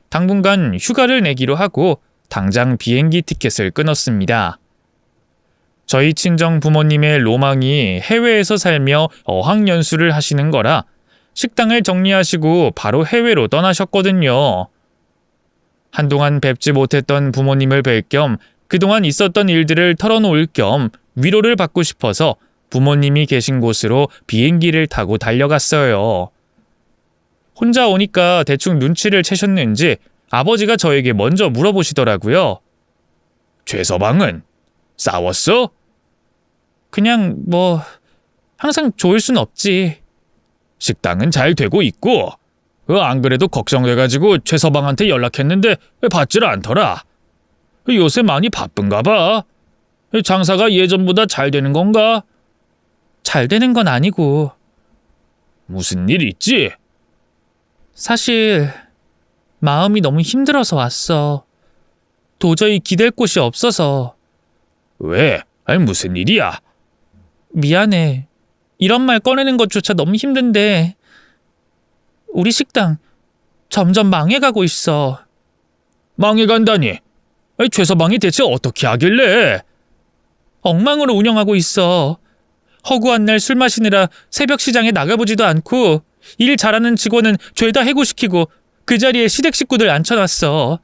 A: 당분간 휴가를 내기로 하고 당장 비행기 티켓을 끊었습니다. 저희 친정 부모님의 로망이 해외에서 살며 어학연수를 하시는 거라 식당을 정리하시고 바로 해외로 떠나셨거든요. 한동안 뵙지 못했던 부모님을 뵐 겸 그동안 있었던 일들을 털어놓을 겸 위로를 받고 싶어서 부모님이 계신 곳으로 비행기를 타고 달려갔어요. 혼자 오니까 대충 눈치를 채셨는지 아버지가 저에게 먼저 물어보시더라고요. 최서방은 싸웠어? 그냥 항상 좋을 순 없지. 식당은 잘 되고 있고 안 그래도 걱정돼가지고 최서방한테 연락했는데 받질 않더라. 요새 많이 바쁜가 봐. 장사가 예전보다 잘 되는 건가? 잘 되는 건 아니고. 무슨 일 있지? 사실 마음이 너무 힘들어서 왔어. 도저히 기댈 곳이 없어서. 왜? 무슨 일이야? 미안해. 이런 말 꺼내는 것조차 너무 힘든데 우리 식당 점점 망해가고 있어. 망해간다니? 최서방이 대체 어떻게 하길래? 엉망으로 운영하고 있어. 허구한 날 술 마시느라 새벽 시장에 나가보지도 않고 일 잘하는 직원은 죄다 해고시키고 그 자리에 시댁 식구들 앉혀놨어.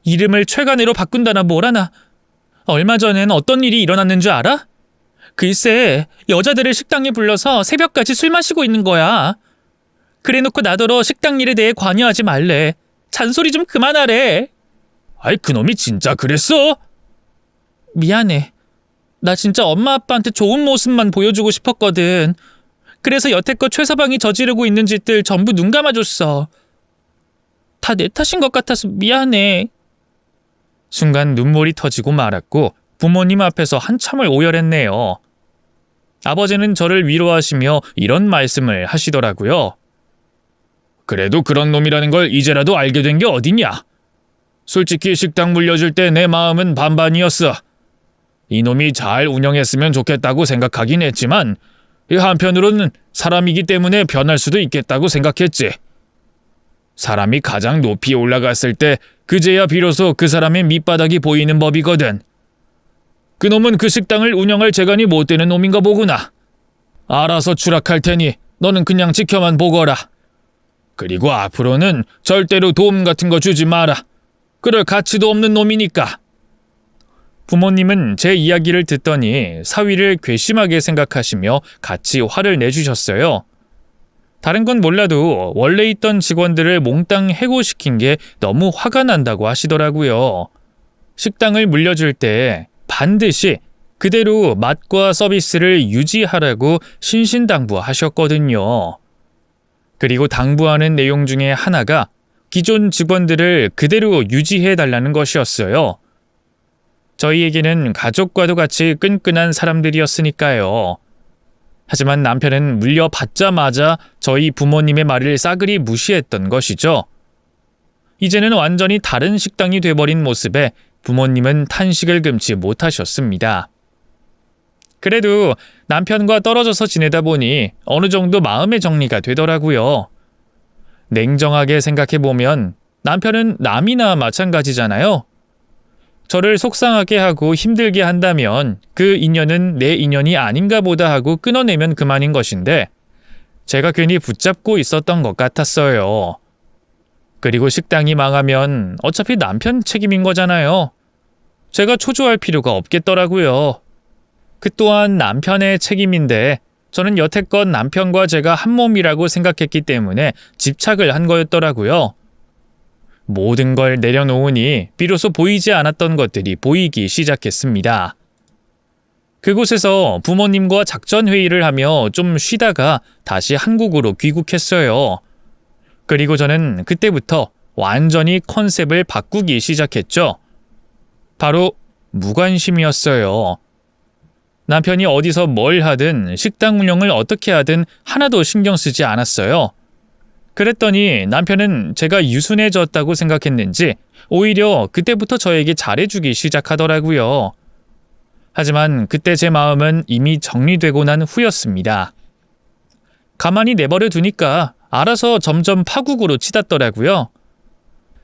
A: 이름을 최간애로 바꾼다나 뭐라나. 얼마 전엔 어떤 일이 일어났는 줄 알아? 글쎄, 여자들을 식당에 불러서 새벽까지 술 마시고 있는 거야. 그래놓고 나더러 식당 일에 대해 관여하지 말래. 잔소리 좀 그만하래. 그놈이 진짜 그랬어? 미안해. 나 진짜 엄마 아빠한테 좋은 모습만 보여주고 싶었거든. 그래서 여태껏 최서방이 저지르고 있는 짓들 전부 눈 감아줬어. 다 내 탓인 것 같아서 미안해. 순간 눈물이 터지고 말았고 부모님 앞에서 한참을 오열했네요. 아버지는 저를 위로하시며 이런 말씀을 하시더라고요. 그래도 그런 놈이라는 걸 이제라도 알게 된 게 어딨냐? 솔직히 식당 물려줄 때 내 마음은 반반이었어. 이놈이 잘 운영했으면 좋겠다고 생각하긴 했지만 한편으로는 사람이기 때문에 변할 수도 있겠다고 생각했지. 사람이 가장 높이 올라갔을 때 그제야 비로소 그 사람의 밑바닥이 보이는 법이거든. 그놈은 그 식당을 운영할 재간이 못 되는 놈인가 보구나. 알아서 추락할 테니 너는 그냥 지켜만 보거라. 그리고 앞으로는 절대로 도움 같은 거 주지 마라. 그럴 가치도 없는 놈이니까. 부모님은 제 이야기를 듣더니 사위를 괘씸하게 생각하시며 같이 화를 내주셨어요. 다른 건 몰라도 원래 있던 직원들을 몽땅 해고시킨 게 너무 화가 난다고 하시더라고요. 식당을 물려줄 때 반드시 그대로 맛과 서비스를 유지하라고 신신당부하셨거든요. 그리고 당부하는 내용 중에 하나가 기존 직원들을 그대로 유지해달라는 것이었어요. 저희에게는 가족과도 같이 끈끈한 사람들이었으니까요. 하지만 남편은 물려받자마자 저희 부모님의 말을 싸그리 무시했던 것이죠. 이제는 완전히 다른 식당이 돼버린 모습에 부모님은 탄식을 금치 못하셨습니다. 그래도 남편과 떨어져서 지내다 보니 어느 정도 마음의 정리가 되더라고요. 냉정하게 생각해보면 남편은 남이나 마찬가지잖아요. 저를 속상하게 하고 힘들게 한다면 그 인연은 내 인연이 아닌가 보다 하고 끊어내면 그만인 것인데 제가 괜히 붙잡고 있었던 것 같았어요. 그리고 식당이 망하면 어차피 남편 책임인 거잖아요. 제가 초조할 필요가 없겠더라고요. 그 또한 남편의 책임인데 저는 여태껏 남편과 제가 한 몸이라고 생각했기 때문에 집착을 한 거였더라고요. 모든 걸 내려놓으니 비로소 보이지 않았던 것들이 보이기 시작했습니다. 그곳에서 부모님과 작전회의를 하며 좀 쉬다가 다시 한국으로 귀국했어요. 그리고 저는 그때부터 완전히 컨셉을 바꾸기 시작했죠. 바로 무관심이었어요. 남편이 어디서 뭘 하든 식당 운영을 어떻게 하든 하나도 신경 쓰지 않았어요. 그랬더니 남편은 제가 유순해졌다고 생각했는지 오히려 그때부터 저에게 잘해주기 시작하더라고요. 하지만 그때 제 마음은 이미 정리되고 난 후였습니다. 가만히 내버려 두니까 알아서 점점 파국으로 치닫더라고요.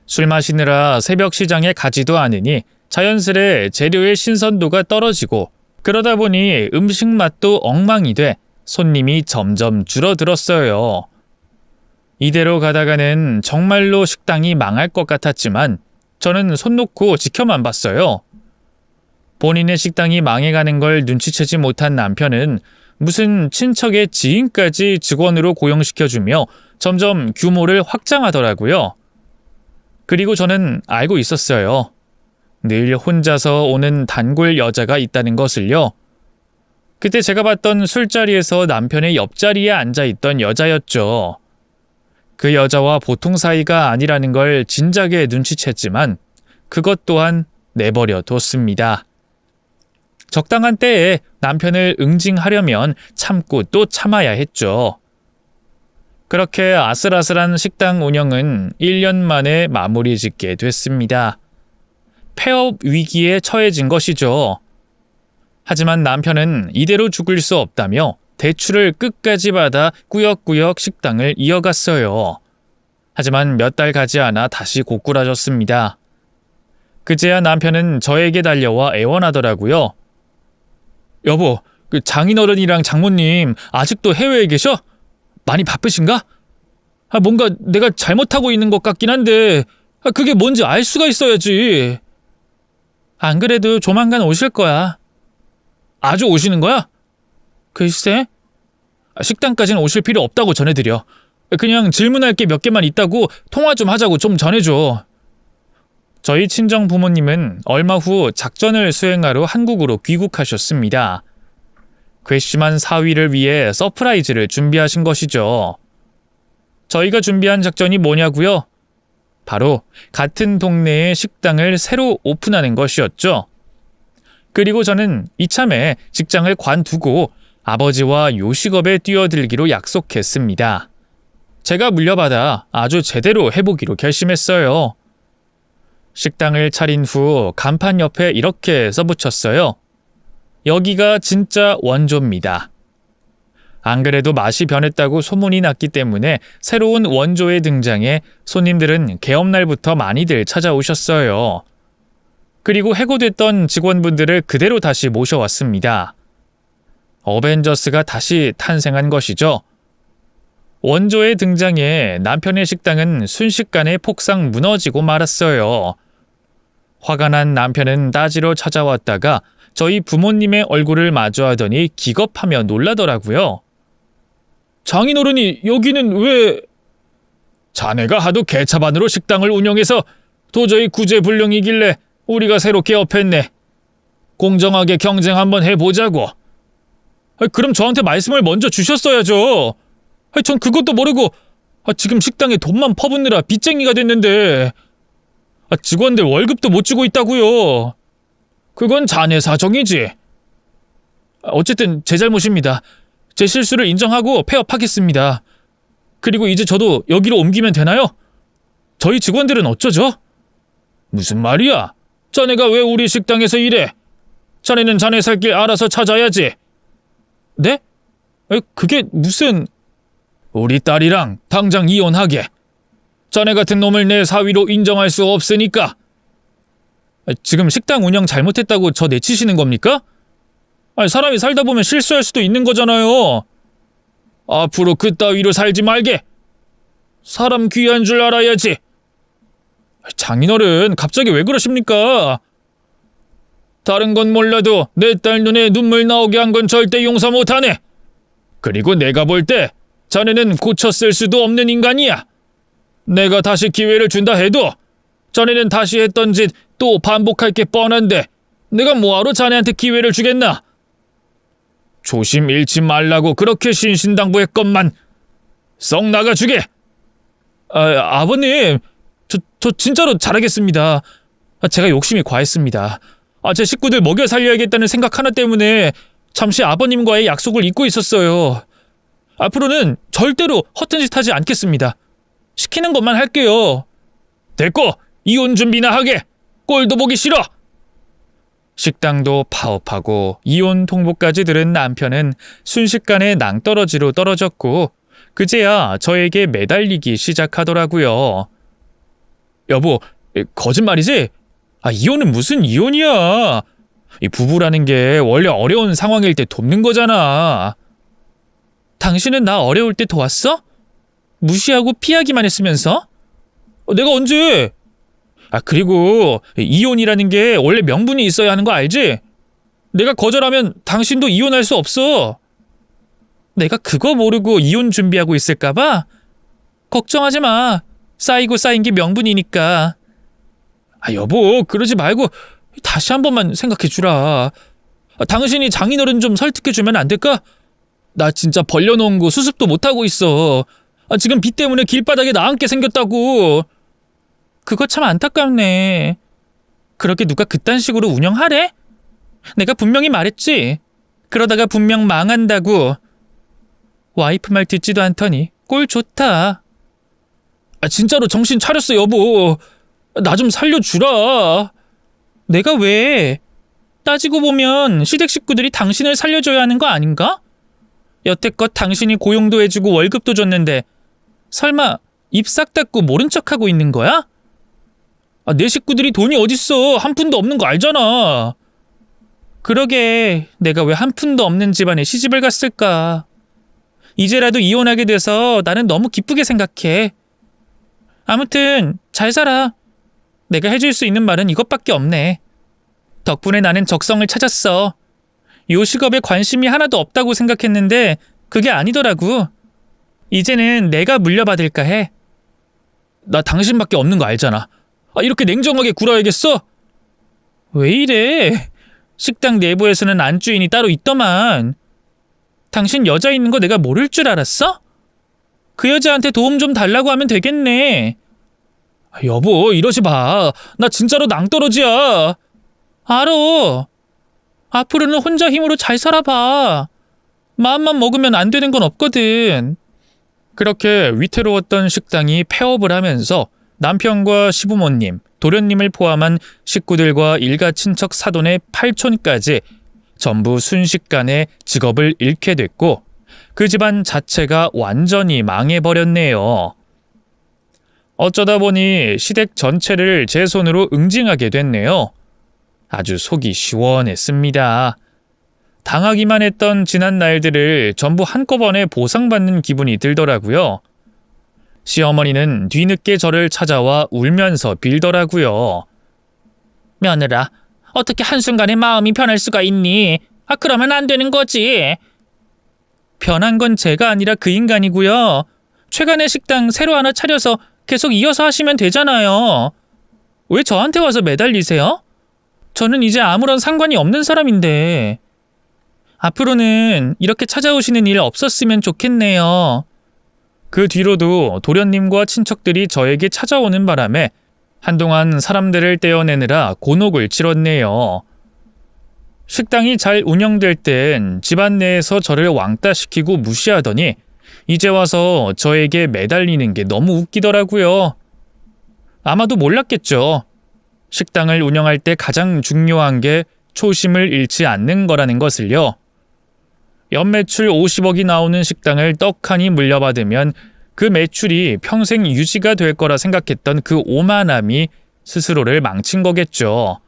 A: 술 마시느라 새벽 시장에 가지도 않으니 자연스레 재료의 신선도가 떨어지고 그러다 보니 음식 맛도 엉망이 돼 손님이 점점 줄어들었어요. 이대로 가다가는 정말로 식당이 망할 것 같았지만 저는 손 놓고 지켜만 봤어요. 본인의 식당이 망해가는 걸 눈치채지 못한 남편은 무슨 친척의 지인까지 직원으로 고용시켜주며 점점 규모를 확장하더라고요. 그리고 저는 알고 있었어요. 늘 혼자서 오는 단골 여자가 있다는 것을요. 그때 제가 봤던 술자리에서 남편의 옆자리에 앉아있던 여자였죠. 그 여자와 보통 사이가 아니라는 걸 진작에 눈치챘지만 그것 또한 내버려 뒀습니다. 적당한 때에 남편을 응징하려면 참고 또 참아야 했죠. 그렇게 아슬아슬한 식당 운영은 1년 만에 마무리 짓게 됐습니다. 폐업 위기에 처해진 것이죠. 하지만 남편은 이대로 죽을 수 없다며 대출을 끝까지 받아 꾸역꾸역 식당을 이어갔어요. 하지만 몇 달 가지 않아 다시 고꾸라졌습니다. 그제야 남편은 저에게 달려와 애원하더라고요. 여보, 그 장인어른이랑 장모님 아직도 해외에 계셔? 많이 바쁘신가? 뭔가 내가 잘못하고 있는 것 같긴 한데 그게 뭔지 알 수가 있어야지. 안 그래도 조만간 오실 거야. 아주 오시는 거야? 글쎄, 식당까지는 오실 필요 없다고 전해드려. 그냥 질문할 게 몇 개만 있다고 통화 좀 하자고 좀 전해줘. 저희 친정 부모님은 얼마 후 작전을 수행하러 한국으로 귀국하셨습니다. 괘씸한 사위를 위해 서프라이즈를 준비하신 것이죠. 저희가 준비한 작전이 뭐냐고요? 바로 같은 동네에 식당을 새로 오픈하는 것이었죠. 그리고 저는 이참에 직장을 관두고 아버지와 요식업에 뛰어들기로 약속했습니다. 제가 물려받아 아주 제대로 해보기로 결심했어요. 식당을 차린 후 간판 옆에 이렇게 써붙였어요. 여기가 진짜 원조입니다. 안 그래도 맛이 변했다고 소문이 났기 때문에 새로운 원조에 등장해 손님들은 개업날부터 많이들 찾아오셨어요. 그리고 해고됐던 직원분들을 그대로 다시 모셔왔습니다. 어벤져스가 다시 탄생한 것이죠. 원조에 등장해 남편의 식당은 순식간에 폭삭 무너지고 말았어요. 화가 난 남편은 따지러 찾아왔다가 저희 부모님의 얼굴을 마주하더니 기겁하며 놀라더라고요. 장인어른이 여기는 왜... 자네가 하도 개차반으로 식당을 운영해서 도저히 구제불능이길래 우리가 새로 개업했네. 공정하게 경쟁 한번 해보자고. 그럼 저한테 말씀을 먼저 주셨어야죠. 전 그것도 모르고 지금 식당에 돈만 퍼붓느라 빚쟁이가 됐는데 직원들 월급도 못 주고 있다고요. 그건 자네 사정이지. 어쨌든 제 잘못입니다. 제 실수를 인정하고 폐업하겠습니다. 그리고 이제 저도 여기로 옮기면 되나요? 저희 직원들은 어쩌죠? 무슨 말이야? 자네가 왜 우리 식당에서 일해? 자네는 자네 살 길 알아서 찾아야지. 네? 그게 무슨... 우리 딸이랑 당장 이혼하게. 자네 같은 놈을 내 사위로 인정할 수 없으니까. 지금 식당 운영 잘못했다고 저 내치시는 겁니까? 사람이 살다 보면 실수할 수도 있는 거잖아요. 앞으로 그따위로 살지 말게. 사람 귀한 줄 알아야지. 장인어른, 갑자기 왜 그러십니까? 다른 건 몰라도 내 딸 눈에 눈물 나오게 한 건 절대 용서 못하네. 그리고 내가 볼 때 자네는 고쳤을 수도 없는 인간이야. 내가 다시 기회를 준다 해도 자네는 다시 했던 짓 또 반복할 게 뻔한데 내가 뭐하러 자네한테 기회를 주겠나? 조심 잃지 말라고 그렇게 신신당부했건만 썩 나가주게. 아버님, 저 진짜로 잘하겠습니다. 제가 욕심이 과했습니다. 제 식구들 먹여 살려야겠다는 생각 하나 때문에 잠시 아버님과의 약속을 잊고 있었어요. 앞으로는 절대로 허튼 짓 하지 않겠습니다. 시키는 것만 할게요. 됐고, 이혼 준비나 하게. 꼴도 보기 싫어. 식당도 파업하고 이혼 통보까지 들은 남편은 순식간에 낭떠러지로 떨어졌고 그제야 저에게 매달리기 시작하더라고요. 여보, 거짓말이지? 이혼은 무슨 이혼이야. 이 부부라는 게 원래 어려운 상황일 때 돕는 거잖아. 당신은 나 어려울 때 도왔어? 무시하고 피하기만 했으면서? 내가 언제? 그리고 이혼이라는 게 원래 명분이 있어야 하는 거 알지? 내가 거절하면 당신도 이혼할 수 없어. 내가 그거 모르고 이혼 준비하고 있을까봐? 걱정하지 마. 쌓이고 쌓인 게 명분이니까. 여보, 그러지 말고 다시 한 번만 생각해 주라. 당신이 장인어른 좀 설득해 주면 안 될까? 나 진짜 벌려놓은 거 수습도 못하고 있어. 지금 비 때문에 길바닥에 나앉게 생겼다고. 그거 참 안타깝네. 그렇게 누가 그딴 식으로 운영하래? 내가 분명히 말했지. 그러다가 분명 망한다고. 와이프 말 듣지도 않더니 꼴 좋다. 진짜로 정신 차렸어, 여보. 나 좀 살려주라. 내가 왜? 따지고 보면 시댁 식구들이 당신을 살려줘야 하는 거 아닌가? 여태껏 당신이 고용도 해주고 월급도 줬는데 설마 입 싹 닫고 모른 척하고 있는 거야? 내 식구들이 돈이 어딨어. 한 푼도 없는 거 알잖아. 그러게, 내가 왜 한 푼도 없는 집안에 시집을 갔을까? 이제라도 이혼하게 돼서 나는 너무 기쁘게 생각해. 아무튼 잘 살아. 내가 해줄 수 있는 말은 이것밖에 없네. 덕분에 나는 적성을 찾았어. 요식업에 관심이 하나도 없다고 생각했는데 그게 아니더라고. 이제는 내가 물려받을까 해. 나 당신밖에 없는 거 알잖아. 이렇게 냉정하게 굴어야겠어? 왜 이래? 식당 내부에서는 안주인이 따로 있더만. 당신 여자 있는 거 내가 모를 줄 알았어? 그 여자한테 도움 좀 달라고 하면 되겠네. 여보, 이러지 마. 나 진짜로 낭떠러지야. 알어. 앞으로는 혼자 힘으로 잘 살아봐. 마음만 먹으면 안 되는 건 없거든. 그렇게 위태로웠던 식당이 폐업을 하면서 남편과 시부모님, 도련님을 포함한 식구들과 일가 친척 사돈의 8촌까지 전부 순식간에 직업을 잃게 됐고 그 집안 자체가 완전히 망해버렸네요. 어쩌다 보니 시댁 전체를 제 손으로 응징하게 됐네요. 아주 속이 시원했습니다. 당하기만 했던 지난 날들을 전부 한꺼번에 보상받는 기분이 들더라고요. 시어머니는 뒤늦게 저를 찾아와 울면서 빌더라고요. 며느라, 어떻게 한순간에 마음이 변할 수가 있니? 그러면 안 되는 거지. 변한 건 제가 아니라 그 인간이고요. 최근에 식당 새로 하나 차려서 계속 이어서 하시면 되잖아요. 왜 저한테 와서 매달리세요? 저는 이제 아무런 상관이 없는 사람인데. 앞으로는 이렇게 찾아오시는 일 없었으면 좋겠네요. 그 뒤로도 도련님과 친척들이 저에게 찾아오는 바람에 한동안 사람들을 떼어내느라 곤혹을 치렀네요. 식당이 잘 운영될 땐 집안 내에서 저를 왕따시키고 무시하더니 이제 와서 저에게 매달리는 게 너무 웃기더라고요. 아마도 몰랐겠죠. 식당을 운영할 때 가장 중요한 게 초심을 잃지 않는 거라는 것을요. 연매출 50억이 나오는 식당을 떡하니 물려받으면 그 매출이 평생 유지가 될 거라 생각했던 그 오만함이 스스로를 망친 거겠죠.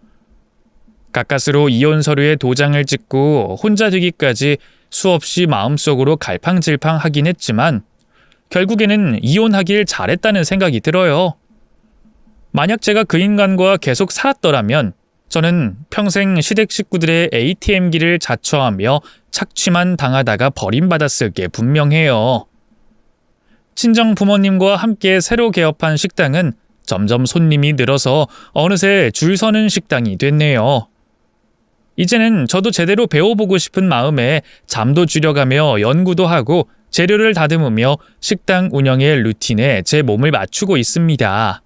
A: 가까스로 이혼 서류에 도장을 찍고 혼자 되기까지 수없이 마음속으로 갈팡질팡하긴 했지만 결국에는 이혼하길 잘했다는 생각이 들어요. 만약 제가 그 인간과 계속 살았더라면 저는 평생 시댁 식구들의 ATM기를 자처하며 착취만 당하다가 버림받았을 게 분명해요. 친정 부모님과 함께 새로 개업한 식당은 점점 손님이 늘어서 어느새 줄 서는 식당이 됐네요. 이제는 저도 제대로 배워보고 싶은 마음에 잠도 줄여가며 연구도 하고 재료를 다듬으며 식당 운영의 루틴에 제 몸을 맞추고 있습니다.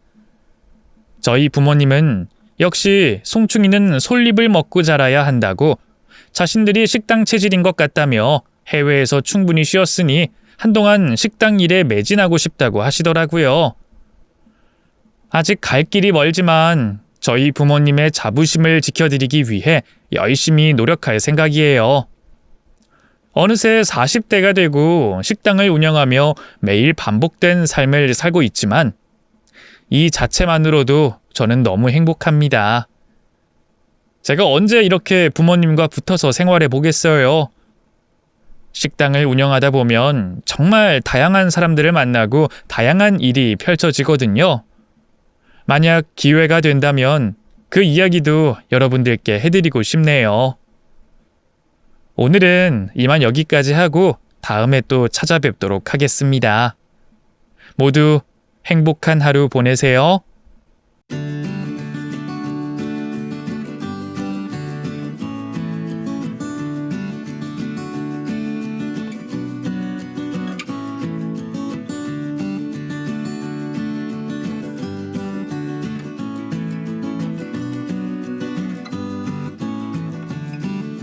A: 저희 부모님은 역시 송충이는 솔잎을 먹고 자라야 한다고 자신들이 식당 체질인 것 같다며 해외에서 충분히 쉬었으니 한동안 식당 일에 매진하고 싶다고 하시더라고요. 아직 갈 길이 멀지만 저희 부모님의 자부심을 지켜드리기 위해 열심히 노력할 생각이에요. 어느새 40대가 되고 식당을 운영하며 매일 반복된 삶을 살고 있지만 이 자체만으로도 저는 너무 행복합니다. 제가 언제 이렇게 부모님과 붙어서 생활해 보겠어요. 식당을 운영하다 보면 정말 다양한 사람들을 만나고 다양한 일이 펼쳐지거든요. 만약 기회가 된다면 그 이야기도 여러분들께 해드리고 싶네요. 오늘은 이만 여기까지 하고 다음에 또 찾아뵙도록 하겠습니다. 모두 행복한 하루 보내세요.